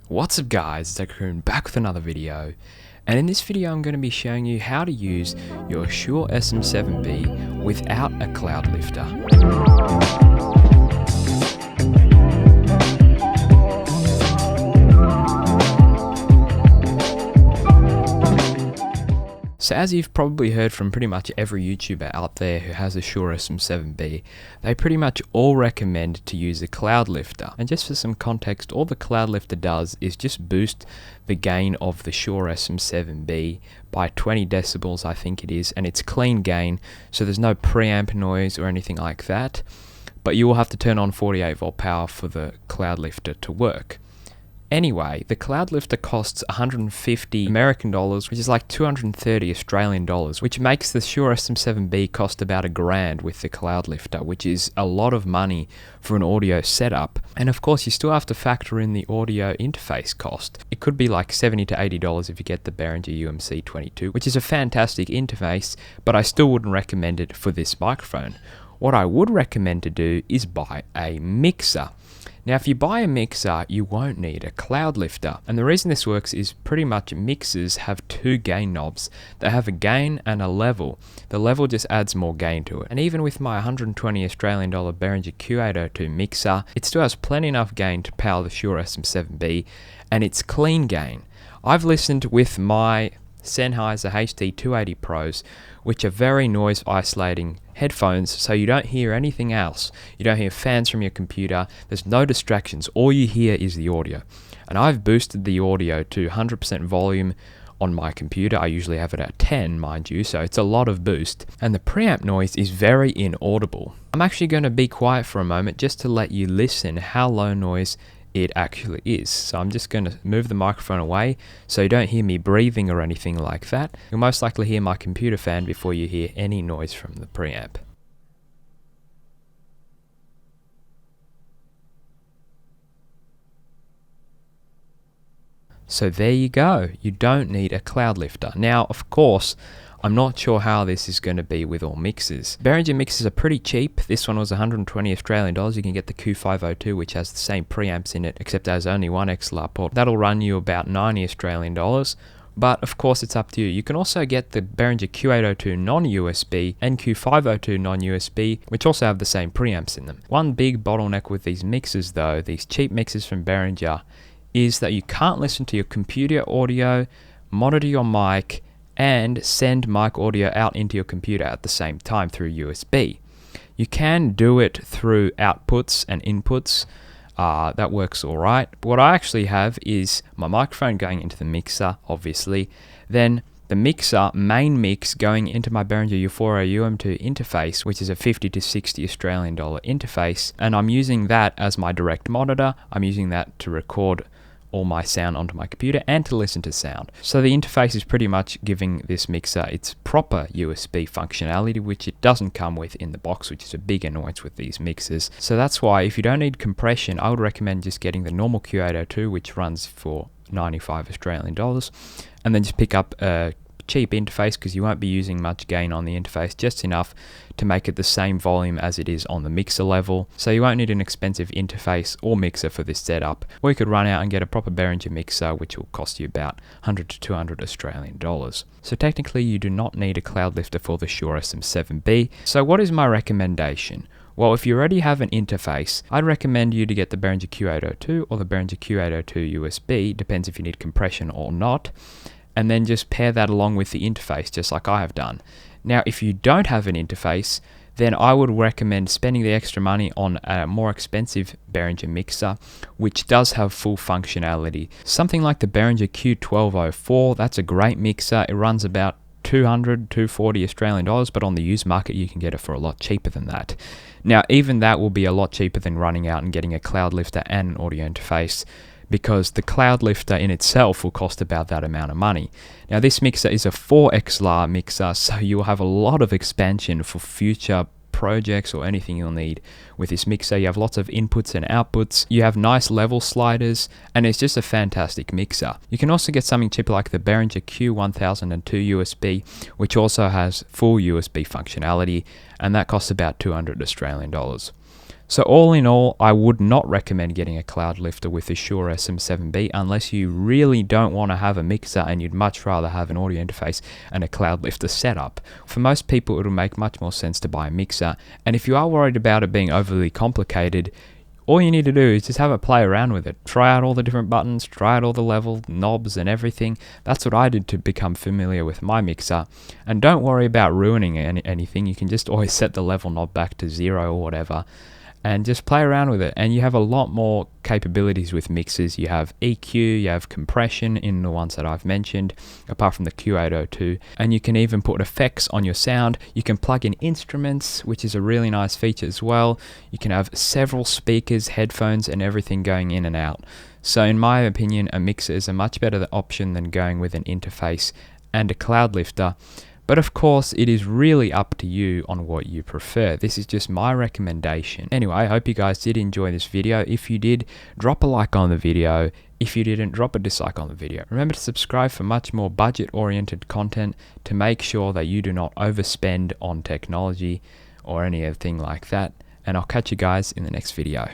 What's up guys, it's tech-raccoon back with another video, and in this video I'm going to be showing you how to use your Shure SM7B without a Cloudlifter. So as you've probably heard from pretty much every YouTuber out there who has a Shure SM7B, they pretty much all recommend to use a Cloudlifter. And just for some context, all the Cloudlifter does is just boost the gain of the Shure SM7B by 20 decibels, I think it is, and it's clean gain, so there's no preamp noise or anything like that. But you will have to turn on 48 volt power for the Cloudlifter to work. Anyway, the Cloudlifter costs 150 American dollars, which is like 230 Australian dollars, which makes the Shure SM7B cost about $1,000 with the Cloudlifter, which is a lot of money for an audio setup. And of course, you still have to factor in the audio interface cost. It could be like $70 to $80 if you get the Behringer UMC22, which is a fantastic interface, but I still wouldn't recommend it for this microphone. What I would recommend to do is buy a mixer. Now, if you buy a mixer, you won't need a Cloudlifter. And the reason this works is pretty much mixers have two gain knobs. They have a gain and a level. The level just adds more gain to it. And even with my 120 Australian dollar Behringer Q802 mixer, it still has plenty enough gain to power the Shure SM7B, and it's clean gain. I've listened with my Sennheiser HD280 Pros, which are very noise isolating headphones, so you don't hear anything else. You don't hear fans from your computer, there's no distractions, all you hear is the audio. And I've boosted the audio to 100% volume on my computer. I usually have it at 10, mind you, so it's a lot of boost. And the preamp noise is very inaudible. I'm actually going to be quiet for a moment just to let you listen how low noise it actually is. So I'm just going to move the microphone away so you don't hear me breathing or anything like that. You'll most likely hear my computer fan before you hear any noise from the preamp. So there you go, you don't need a Cloudlifter. Now, of course, I'm not sure how this is going to be with all mixers. Behringer mixers are pretty cheap. This one was 120 Australian dollars. You can get the Q502, which has the same preamps in it, except it has only one XLR port. That'll run you about 90 Australian dollars. But of course, it's up to you. You can also get the Behringer Q802 non-USB and Q502 non-USB, which also have the same preamps in them. One big bottleneck with these mixers, though, these cheap mixers from Behringer, is that you can't listen to your computer audio, monitor your mic, and send mic audio out into your computer at the same time through USB. You can do it through outputs and inputs. That works all right. What I actually have is my microphone going into the mixer, obviously, then the mixer, main mix, going into my Behringer Uphoria UM2 interface, which is a 50 to 60 Australian dollar interface, and I'm using that as my direct monitor. I'm using that to record all my sound onto my computer and to listen to sound. So the interface is pretty much giving this mixer its proper USB functionality, which it doesn't come with in the box, which is a big annoyance with these mixers. So that's why if you don't need compression, I would recommend just getting the normal Q802, which runs for 95 Australian dollars, and then just pick up a cheap interface because you won't be using much gain on the interface, just enough to make it the same volume as it is on the mixer level. So you won't need an expensive interface or mixer for this setup, or you could run out and get a proper Behringer mixer, which will cost you about 100 to 200 Australian dollars. So technically you do not need a Cloudlifter for the Shure SM7B. So what is my recommendation? Well, if you already have an interface, I'd recommend you to get the Behringer Q802 or the Behringer Q802 USB, depends if you need compression or not, and then just pair that along with the interface, just like I have done. Now, if you don't have an interface, then I would recommend spending the extra money on a more expensive Behringer mixer, which does have full functionality. Something like the Behringer Q1204, that's a great mixer. It runs about 200, 240 Australian dollars, but on the used market, you can get it for a lot cheaper than that. Now, even that will be a lot cheaper than running out and getting a Cloudlifter and an audio interface, because the Cloudlifter in itself will cost about that amount of money. Now, this mixer is a 4 XLR mixer, so you'll have a lot of expansion for future projects or anything you'll need with this mixer. You have lots of inputs and outputs, you have nice level sliders, and it's just a fantastic mixer. You can also get something cheaper like the Behringer Q802 USB, which also has full USB functionality, and that costs about 200 Australian dollars. So all in all, I would not recommend getting a Cloudlifter with the Shure SM7B unless you really don't want to have a mixer and you'd much rather have an audio interface and a Cloudlifter setup. For most people, it'll make much more sense to buy a mixer. And if you are worried about it being overly complicated, all you need to do is just have a play around with it. Try out all the different buttons, try out all the level knobs and everything. That's what I did to become familiar with my mixer. And don't worry about ruining anything. You can just always set the level knob back to 0 or whatever, and just play around with it. And you have a lot more capabilities with mixers. You have EQ, you have compression in the ones that I've mentioned, apart from the Q802, and you can even put effects on your sound. You can plug in instruments, which is a really nice feature as well. You can have several speakers, headphones, and everything going in and out. So in my opinion, a mixer is a much better option than going with an interface and a Cloudlifter. But of course, it is really up to you on what you prefer. This is just my recommendation. Anyway, I hope you guys did enjoy this video. If you did, drop a like on the video. If you didn't, drop a dislike on the video. Remember to subscribe for much more budget-oriented content to make sure that you do not overspend on technology or anything like that. And I'll catch you guys in the next video.